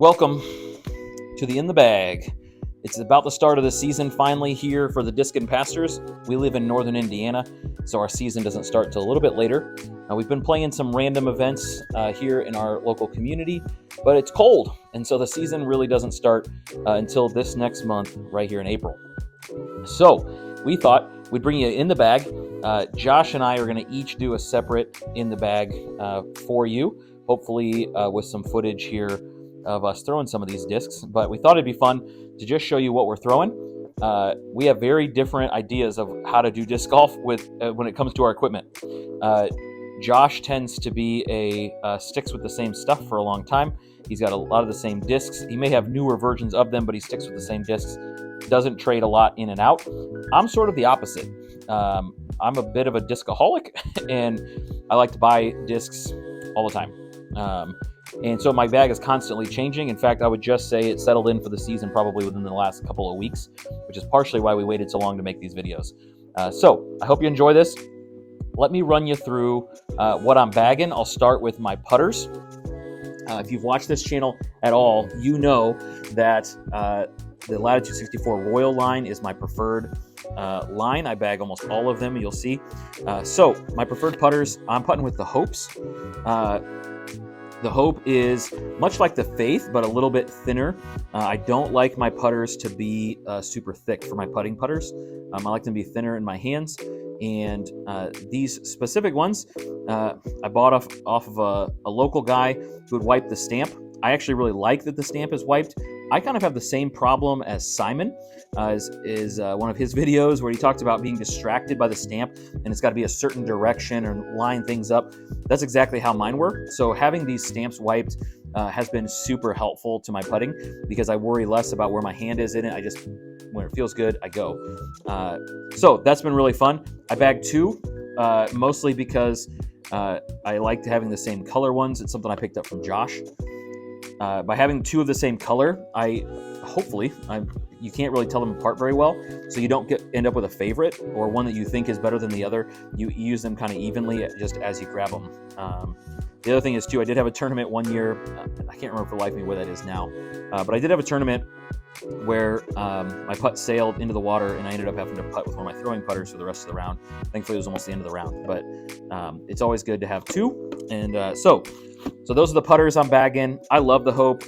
Welcome to the In the Bag. It's about the start of the season finally here for the Discin pastors. We live in northern Indiana, so our season doesn't start until a little bit later. We've been playing some random events here in our local community, but it's cold, and so the season really doesn't start until this next month right here in April. So we thought we'd bring you In the Bag. Josh and I are going to each do a separate In the Bag for you, hopefully with some footage here of us throwing some of these discs, but we thought it'd be fun to just show you what we're throwing. We have very different ideas of how to do disc golf with when it comes to our equipment. Josh tends to be sticks with the same stuff for a long time. He's got a lot of the same discs. He may have newer versions of them, but he sticks with the same discs. Doesn't trade a lot in and out. I'm sort of the opposite. I'm a bit of a discaholic, and I like to buy discs all the time. And so my bag is constantly changing. In fact, I would just say it settled in for the season probably within the last couple of weeks, which is partially why we waited so long to make these videos. So I hope you enjoy this. Let me run you through what I'm bagging. I'll start with my putters. If you've watched this channel at all, you know that the Latitude 64 Royal line is my preferred line. I bag almost all of them, you'll see. So my preferred putters, I'm putting with the Hopes. The Hope is much like the Faith, but a little bit thinner. I don't like my putters to be super thick for my putting putters. I like them to be thinner in my hands. And these specific ones, I bought off of a local guy who would wipe the stamp. I actually really like that the stamp is wiped. I kind of have the same problem as Simon, is one of his videos where he talked about being distracted by the stamp and it's got to be a certain direction or line things up. That's exactly how mine work. So having these stamps wiped has been super helpful to my putting because I worry less about where my hand is in it. I just, when it feels good, I go. So that's been really fun. I bagged two, mostly because I liked having the same color ones. It's something I picked up from Josh. By having two of the same color, you can't really tell them apart very well, so you don't end up with a favorite or one that you think is better than the other. You use them kind of evenly just as you grab them. The other thing is, too, I did have a tournament one year. I can't remember for the life of me where that is now, but I did have a tournament where my putt sailed into the water and I ended up having to putt with one of my throwing putters for the rest of the round. Thankfully, it was almost the end of the round, but it's always good to have two. And so those are the putters I'm bagging. I love the Hope.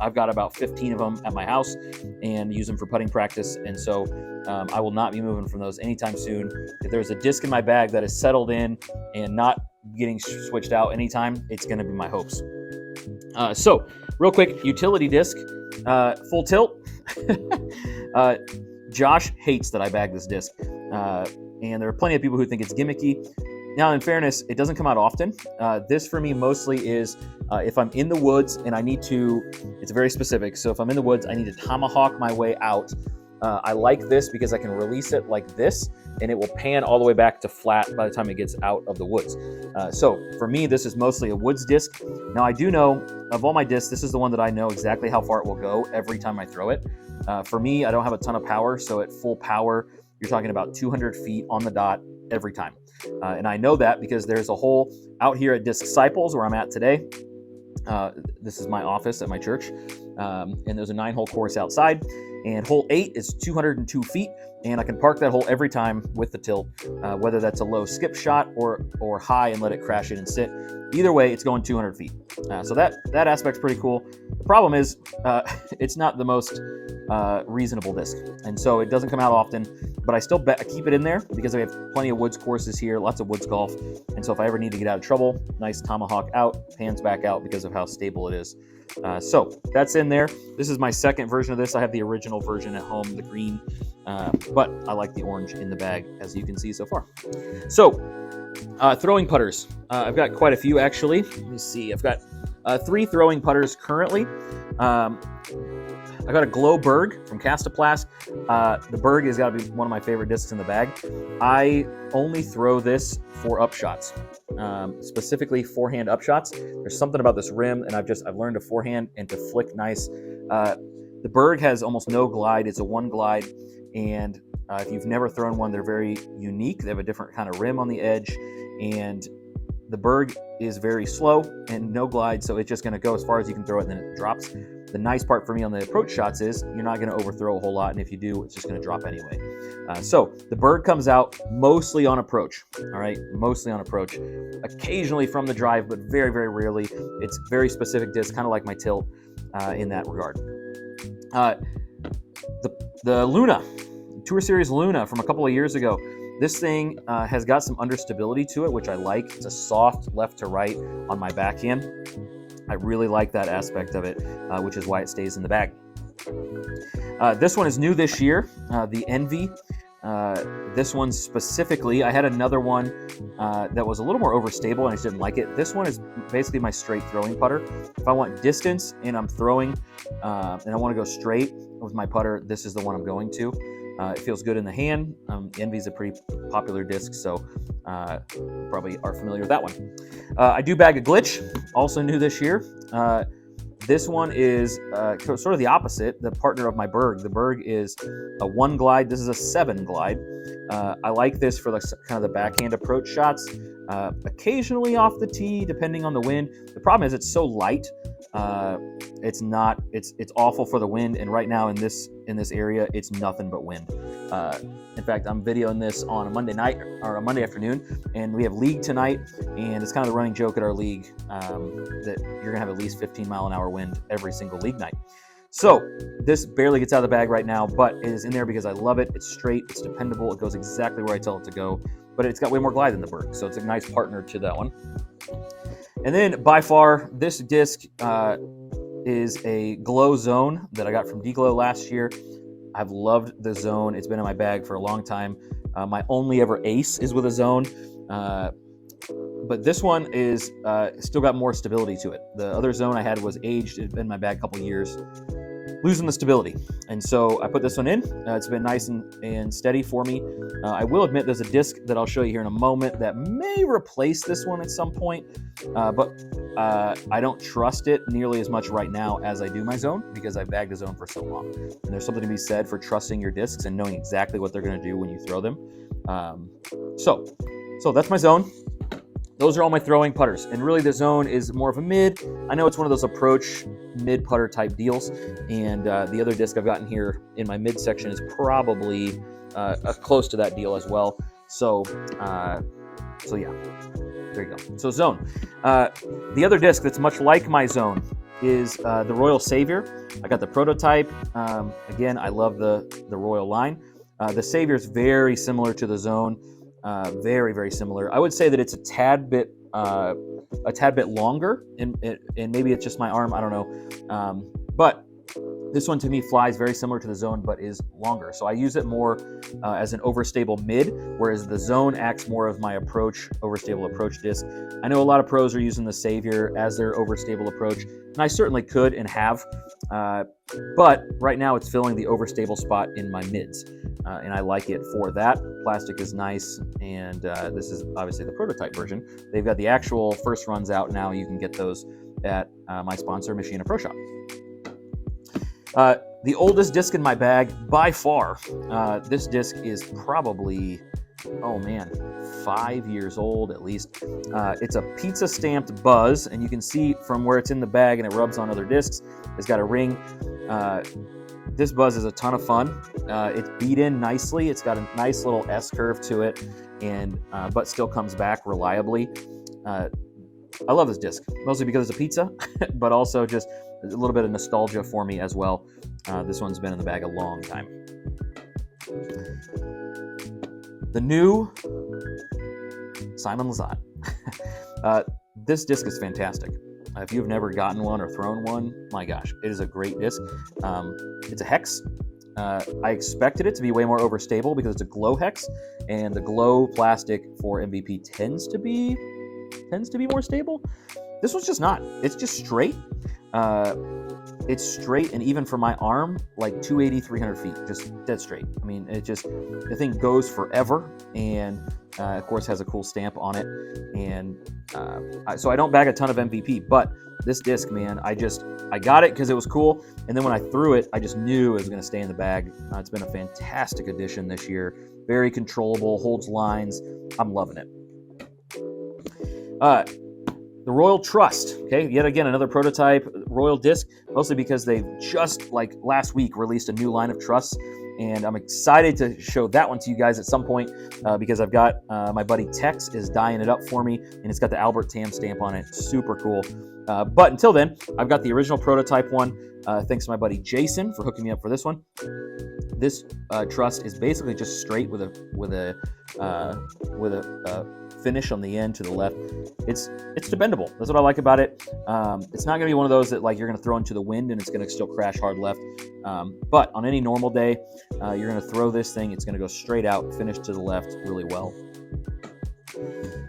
I've got about 15 of them at my house and use them for putting practice. And so I will not be moving from those anytime soon. If there's a disc in my bag that is settled in and not getting switched out anytime, it's going to be my Hopes. So real quick, utility disc, full tilt. Josh hates that I bag this disc. And there are plenty of people who think it's gimmicky. Now, in fairness, it doesn't come out often. This for me mostly is if I'm in the woods and I need to, it's very specific. So if I'm in the woods, I need to tomahawk my way out. I like this because I can release it like this and it will pan all the way back to flat by the time it gets out of the woods. So for me, this is mostly a woods disc. Now I do know of all my discs, this is the one that I know exactly how far it will go every time I throw it. For me, I don't have a ton of power. So at full power, you're talking about 200 feet on the dot every time. And I know that because there's a hole out here at Disciples where I'm at today. This is my office at my church. And there's a 9-hole course outside. And hole 8 is 202 feet. And I can park that hole every time with the tilt, whether that's a low skip shot or high and let it crash in and sit. Either way, it's going 200 feet. So that aspect's pretty cool. The problem is it's not the most reasonable disc. And so it doesn't come out often, but I still keep it in there because I have plenty of woods courses here, lots of woods golf. And so if I ever need to get out of trouble, nice tomahawk out, pans back out because of how stable it is. So that's in there. This is my second version of this. I have the original version at home, the green, but I like the orange in the bag, as you can see so far. So throwing putters. I've got quite a few, actually. Let me see. I've got 3 throwing putters currently. I got a Glow Berg from Castaplast. The Berg has got to be one of my favorite discs in the bag. I only throw this for upshots, specifically forehand upshots. There's something about this rim, and I've learned to forehand and to flick nice. The Berg has almost no glide. It's a one glide, and if you've never thrown one, they're very unique. They have a different kind of rim on the edge, and The Berg is very slow and no glide, so it's just going to go as far as you can throw it, and then it drops. The nice part for me on the approach shots is you're not going to overthrow a whole lot, and if you do, it's just going to drop anyway. So the Berg comes out mostly on approach, all right? Mostly on approach. Occasionally from the drive, but very, very rarely. It's very specific disc, kind of like my tilt in that regard. The Luna, Tour Series Luna from a couple of years ago. This thing has got some understability to it, which I like. It's a soft left to right on my backhand. I really like that aspect of it, which is why it stays in the bag. This one is new this year, the Envy. This one specifically, I had another one that was a little more overstable and I just didn't like it. This one is basically my straight throwing putter. If I want distance and I'm throwing and I want to go straight with my putter, this is the one I'm going to. It feels good in the hand. Envy is a pretty popular disc, so probably are familiar with that one. I do bag a glitch, also new this year. This one is sort of the opposite, the partner of my Berg. The Berg is a 1 glide. This is a 7 glide. I like this for kind of the backhand approach shots. Occasionally off the tee, depending on the wind. The problem is it's so light. It's awful for the wind, and right now in this area, it's nothing but wind. In fact, I'm videoing this on a Monday night or a Monday afternoon, and we have league tonight, and it's kind of the running joke at our league that you're gonna have at least 15-mile-an-hour wind every single league night. So this barely gets out of the bag right now, but it is in there because I love it. It's straight, it's dependable, it goes exactly where I tell it to go, but it's got way more glide than the Berg, so it's a nice partner to that one. And then by far, this disc is a Glow Zone that I got from D-Glow last year. I've loved the Zone. It's been in my bag for a long time. My only ever ace is with a Zone, but this one is still got more stability to it. The other Zone I had was aged. It's been in my bag a couple years, losing the stability. And so I put this one in. It's been nice and steady for me. I will admit there's a disc that I'll show you here in a moment that may replace this one at some point, but I don't trust it nearly as much right now as I do my Zone because I've bagged a Zone for so long. And there's something to be said for trusting your discs and knowing exactly what they're going to do when you throw them. So that's my Zone. Those are all my throwing putters, and really the Zone is more of a mid. I know it's one of those approach mid putter type deals, and the other disc I've gotten here in my mid section is probably close to that deal as well. So yeah, there you go. So Zone. The other disc that's much like my Zone is the Royal Savior. I got the prototype. Again, I love the Royal line. The Savior is very similar to the Zone. Very, very similar. I would say that it's a tad bit longer, and maybe it's just my arm. I don't know. But this one to me flies very similar to the Zone, but is longer. So I use it more as an overstable mid, whereas the Zone acts more of my overstable approach disc. I know a lot of pros are using the Savior as their overstable approach, and I certainly could and have. But right now it's filling the overstable spot in my mids. And I like it for that. Plastic is nice, and this is obviously the prototype version. They've got the actual first runs out now. You can get those at my sponsor, Machina Pro Shop. The oldest disc in my bag, by far, this disc is probably, 5 years old at least. It's a pizza stamped Buzz, and you can see from where it's in the bag and it rubs on other discs. It's got a ring. This Buzz is a ton of fun. It's beat in nicely. It's got a nice little S curve to it, and but still comes back reliably. I love this disc, mostly because it's a pizza, but also just a little bit of nostalgia for me as well. This one's been in the bag a long time. The new Simon Lizotte. This disc is fantastic. If you've never gotten one or thrown one, my gosh, it is a great disc. It's a hex. I expected it to be way more overstable because it's a glow hex, and the glow plastic for MVP tends to be more stable. This one's just not. It's just straight. It's straight, and even for my arm, like 280, 300 feet, just dead straight. I mean, the thing goes forever, and of course has a cool stamp on it. And so I don't bag a ton of MVP, but this disc, man, I got it because it was cool, and then when I threw it, I just knew it was going to stay in the bag. It's been a fantastic addition this year. Very controllable, holds lines. I'm loving it. The Royal Trust, okay, yet again another prototype Royal disc, mostly because they just like last week released a new line of trusts, and I'm excited to show that one to you guys at some point because I've got my buddy Tex is dyeing it up for me, and it's got the Albert Tam stamp on it. Super cool. But until then, I've got the original prototype one. Thanks to my buddy Jason for hooking me up for this one. This trust is basically just straight with a finish on the end to the left. It's dependable. That's what I like about it. It's not going to be one of those that like you're going to throw into the wind and it's going to still crash hard left. But on any normal day, you're going to throw this thing. It's going to go straight out, finish to the left really well.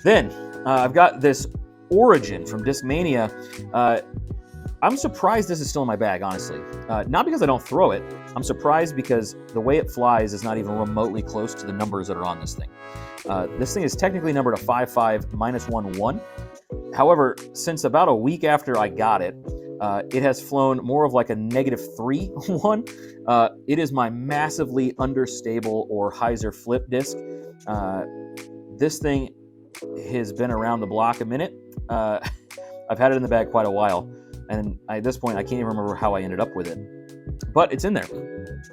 Then I've got this Origin from Discmania. I'm surprised this is still in my bag, honestly. Not because I don't throw it. I'm surprised because the way it flies is not even remotely close to the numbers that are on this thing. This thing is technically numbered a 5.5 -1 However, since about a week after I got it, it has flown more of like a -3 1. It is my massively understable or hyzer flip disc. This thing has been around the block a minute. I've had it in the bag quite a while, and at this point I can't even remember how I ended up with it. But it's in there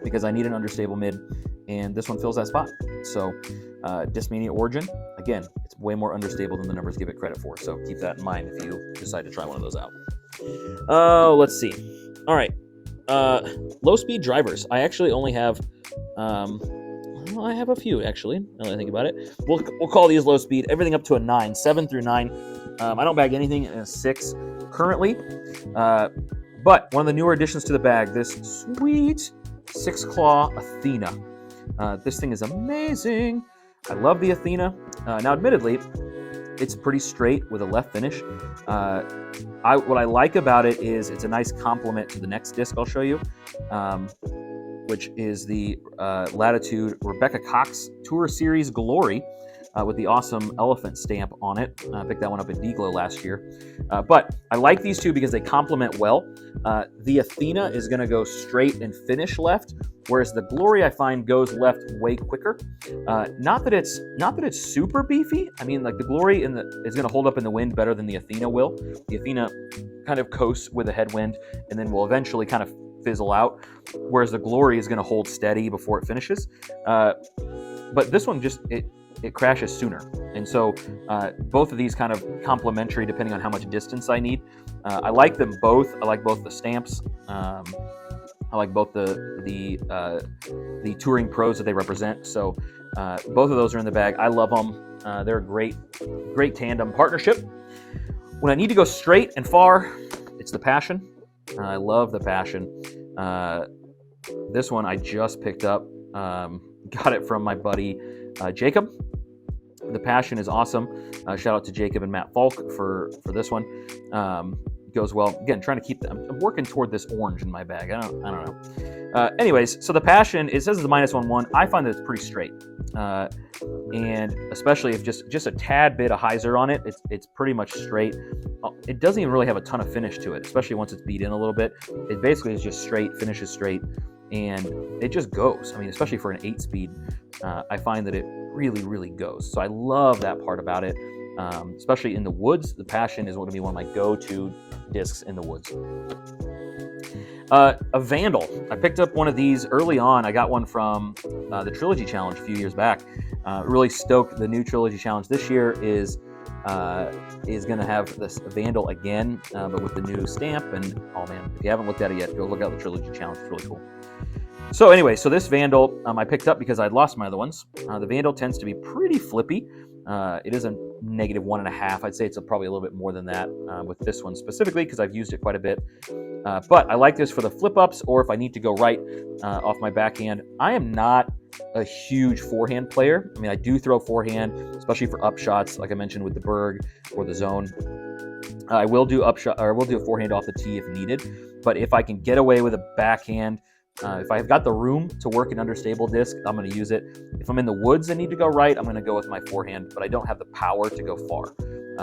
because I need an understable mid, and this one fills that spot. So Discmania Origin, again, it's way more understable than the numbers give it credit for, so keep that in mind if you decide to try one of those out. Let's see. All right. Low speed drivers. I actually only have I have a few, actually, now that I think about it. We'll call these low speed, everything up to a 9, 7 through 9. I don't bag anything in a 6 currently, but one of the newer additions to the bag, this sweet 6-claw Athena. This thing is amazing. I love the Athena. Now, admittedly, it's pretty straight with a left finish. What I like about it is it's a nice complement to the next disc I'll show you, which is the Latitude Rebecca Cox Tour Series Glory with the awesome elephant stamp on it. I picked that one up at D-Glow last year. But I like these two because they complement well. The Athena is going to go straight and finish left, whereas the Glory I find goes left way quicker. Not that it's super beefy. I mean, like the Glory is going to hold up in the wind better than the Athena will. The Athena kind of coasts with a headwind and then will eventually kind of fizzle out, whereas the Glory is going to hold steady before it finishes. But this one just it crashes sooner, and so both of these kind of complementary depending on how much distance I need. I like them both. I like both the stamps. I like both the touring pros that they represent. So both of those are in the bag. I love them. They're a great tandem partnership. When I need to go straight and far, it's the Passion. I love the Passion. This one I just picked up. Got it from my buddy Jacob. The Passion is awesome. Shout out to Jacob and Matt Falk for this one. Goes well. Again, trying to keep them. I'm working toward this orange in my bag. I don't know. Anyways, so the Passion, it says it's a -1/1. I find that it's pretty straight. And especially if just a tad bit of hyzer on it, it's pretty much straight. It doesn't even really have a ton of finish to it, especially once it's beat in a little bit. It basically is just straight, finishes straight, and it just goes. I mean, especially for an 8-speed, I find that it really, really goes. So I love that part about it. Especially in the woods, the Passion is going to be one of my go-to discs in the woods. A Vandal. I picked up one of these early on. I got one from the Trilogy Challenge a few years back. Really stoked. The new Trilogy Challenge this year is going to have this Vandal again, but with the new stamp. And oh man, if you haven't looked at it yet, go look out the Trilogy Challenge. It's really cool. So anyway, so this Vandal I picked up because I'd lost my other ones. The Vandal tends to be pretty flippy. It is a -1.5. I'd say it's probably a little bit more than that with this one specifically because I've used it quite a bit. But I like this for the flip-ups or if I need to go right off my backhand. I am not a huge forehand player. I mean, I do throw forehand, especially for up shots, like I mentioned with the Berg or the Zone. I will do upshot, or I will do a forehand off the tee if needed. But if I can get away with a backhand, if I've got the room to work an understable disc, I'm going to use it. If I'm in the woods and need to go right, I'm going to go with my forehand, but I don't have the power to go far.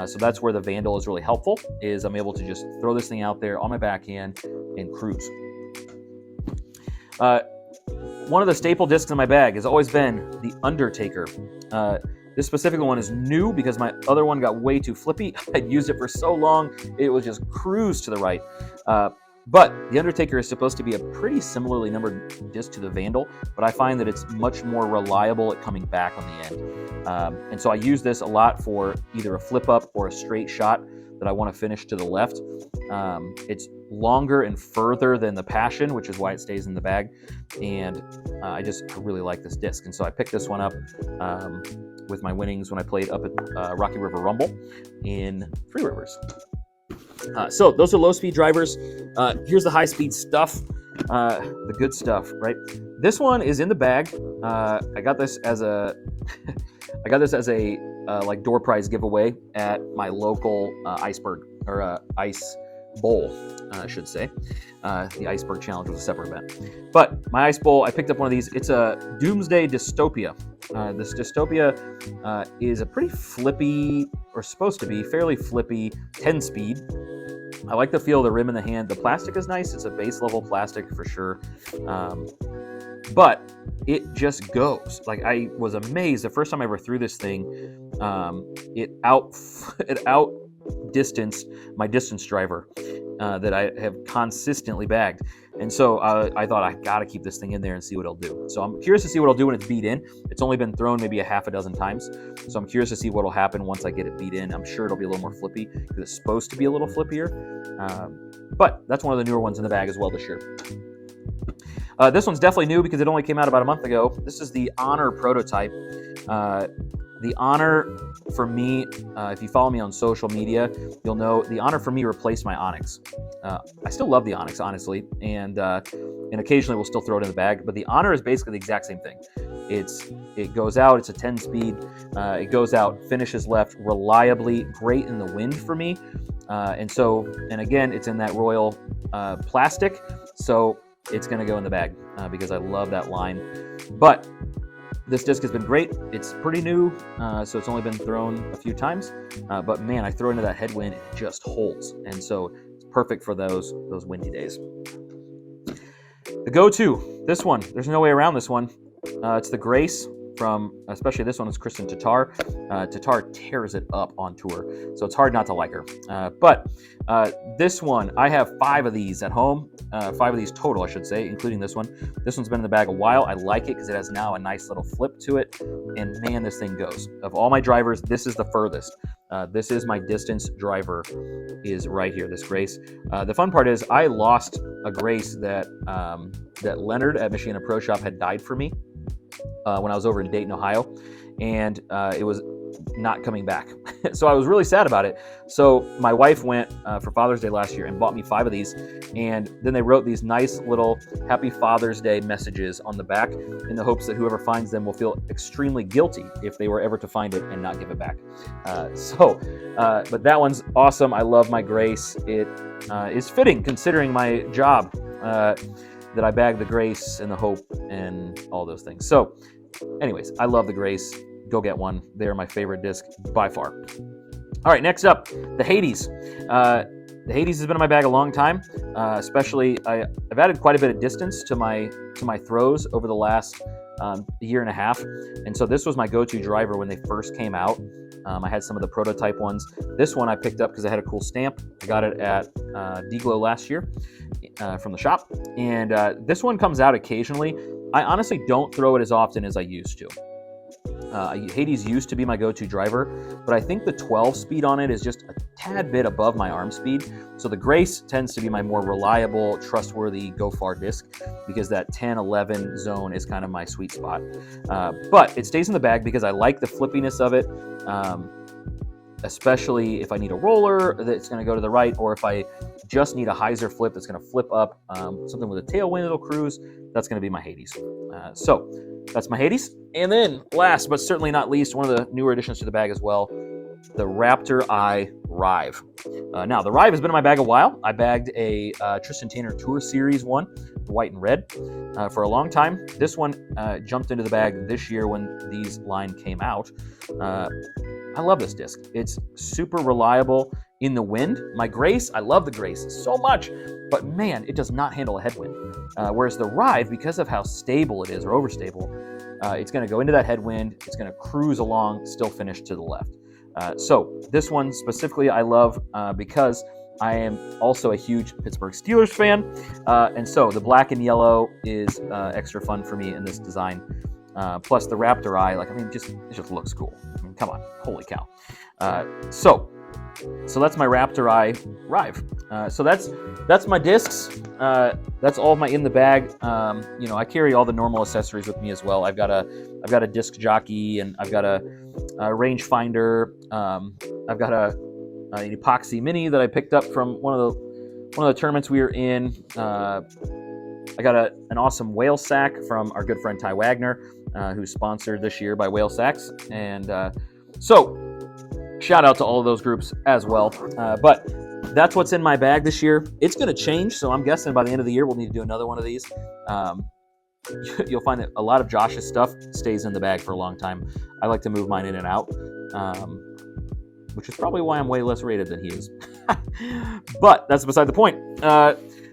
So that's where the Vandal is really helpful, is I'm able to just throw this thing out there on my backhand and cruise. One of the staple discs in my bag has always been the Undertaker. This specific one is new because my other one got way too flippy. I'd used it for so long, it would just cruise to the right. But the Undertaker is supposed to be a pretty similarly numbered disc to the Vandal, but I find that it's much more reliable at coming back on the end. And so I use this a lot for either a flip up or a straight shot that I want to finish to the left. It's longer and further than the Passion, which is why it stays in the bag. And I really like this disc. And so I picked this one up with my winnings when I played up at Rocky River Rumble in Three Rivers. So those are low-speed drivers. Here's the high-speed stuff, the good stuff, right? This one is in the bag. I got this as a, like door prize giveaway at my local iceberg or ice bowl, I should say. The Iceberg Challenge was a separate event. But my ice bowl, I picked up one of these. It's a Doomsday Dystopia. This Dystopia is a pretty flippy, or supposed to be, fairly flippy 10-speed. I like the feel of the rim in the hand. The plastic is nice. It's a base level plastic for sure. But it just goes. Like, I was amazed the first time I ever threw this thing. It out distanced my distance driver that I have consistently bagged. And so I thought, I got to keep this thing in there and see what it'll do. So I'm curious to see what it'll do when it's beat in. It's only been thrown maybe a half a dozen times. So I'm curious to see what will happen once I get it beat in. I'm sure it'll be a little more flippy because it's supposed to be a little flippier. But that's one of the newer ones in the bag as well this year. This one's definitely new because it only came out about a month ago. This is the Honor prototype. The Honor, for me, if you follow me on social media, you'll know the Honor for me replaced my Onyx. I still love the Onyx, honestly, and occasionally we'll still throw it in the bag, but the Honor is basically the exact same thing. It goes out, it's a 10-speed, it goes out, finishes left reliably, great in the wind for me, and again, it's in that Royal plastic, so it's going to go in the bag because I love that line. But this disc has been great. It's pretty new, so it's only been thrown a few times. But man, I throw into that headwind and it just holds. And so it's perfect for those windy days. The go-to, this one, there's no way around this one. It's the Grace from, especially this one is Kristen Tatar. Tatar tears it up on tour, so it's hard not to like her. But this one, I have 5 of these at home. 5 of these total, I should say, including this one. This one's been in the bag a while. I like it because it has now a nice little flip to it. And man, this thing goes. Of all my drivers, this is the furthest. This is my distance driver, is right here, this Grace. The fun part is I lost a Grace that Leonard at Michiana Pro Shop had dyed for me when I was over in Dayton, Ohio. And it was not coming back. So I was really sad about it. So my wife went for Father's Day last year and bought me 5 of these. And then they wrote these nice little Happy Father's Day messages on the back in the hopes that whoever finds them will feel extremely guilty if they were ever to find it and not give it back. But that one's awesome. I love my Grace. It is fitting considering my job that I bag the Grace and the Hope and all those things. So anyways, I love the Grace. Go get one. They're my favorite disc by far. All right, next up, the Hades. The Hades has been in my bag a long time. Especially, I've added quite a bit of distance to my throws over the last year and a half, and so this was my go-to driver when they first came out. I had some of the prototype ones. This one I picked up because I had a cool stamp. I got it at D-Glow last year from the shop, and this one comes out occasionally. I honestly don't throw it as often as I used to. Hades used to be my go-to driver, but I think the 12 speed on it is just a tad bit above my arm speed. So the Grace tends to be my more reliable, trustworthy go-far disc because that 10-11 zone is kind of my sweet spot. But it stays in the bag because I like the flippiness of it, especially if I need a roller that's going to go to the right, or if I just need a hyzer flip that's going to flip up, something with a tailwind that'll cruise, that's going to be my Hades. So that's my Hades. And then last but certainly not least, one of the newer additions to the bag as well, the Raptor Eye Rive. Now, the Rive has been in my bag a while. I bagged a Tristan Tanner Tour Series one, white and red, for a long time. This one jumped into the bag this year when these line came out. I love this disc. It's super reliable in the wind. My Grace, I love the Grace so much, but man, it does not handle a headwind. Whereas the Rive, because of how stable it is, or overstable, it's going to go into that headwind. It's going to cruise along, still finish to the left. So this one specifically I love because I am also a huge Pittsburgh Steelers fan, and so the black and yellow is extra fun for me in this design. Plus the Raptor eye, it just looks cool. I mean, come on, holy cow! So that's my Raptor eye Rive. So that's my discs. That's all of my in the bag. I carry all the normal accessories with me as well. I've got a disc jockey, and I've got a range finder. I've got an epoxy mini that I picked up from one of the tournaments we were in. I got an awesome whale sack from our good friend Ty Wagner, who's sponsored this year by Whale Sacks, and so shout out to all of those groups as well. But that's what's in my bag this year. It's going to change, so I'm guessing by the end of the year we'll need to do another one of these. You'll find that a lot of Josh's stuff stays in the bag for a long time. I like to move mine in and out, which is probably why I'm way less rated than he is. But that's beside the point.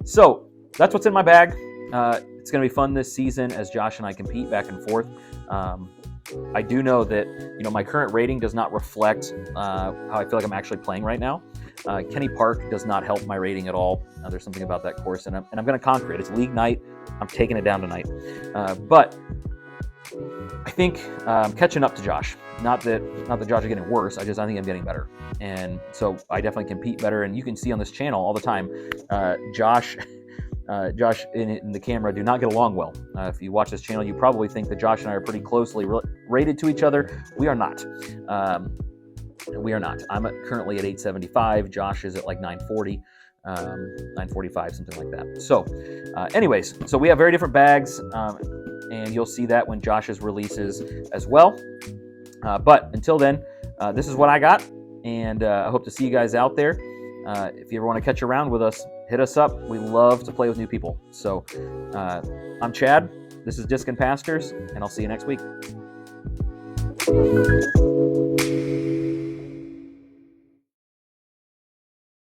So that's what's in my bag. It's going to be fun this season as Josh and I compete back and forth. I do know that my current rating does not reflect how I feel like I'm actually playing right now. Kenny Park does not help my rating at all. There's something about that course, and I'm going to conquer it. It's league night. I'm taking it down tonight. But I think I'm catching up to Josh. Not that Josh is getting worse. I think I'm getting better, and so I definitely compete better. And you can see on this channel all the time, Josh and the camera do not get along well. If you watch this channel, you probably think that Josh and I are pretty closely rated to each other. We are not. We are not. I'm currently at 875. Josh is at like 940, 945, something like that. So anyways, so we have very different bags, and you'll see that when Josh's releases as well. But until then, this is what I got, and I hope to see you guys out there. If you ever want to catch around with us, hit us up. We love to play with new people. So I'm Chad. This is Discin Pastors, and I'll see you next week.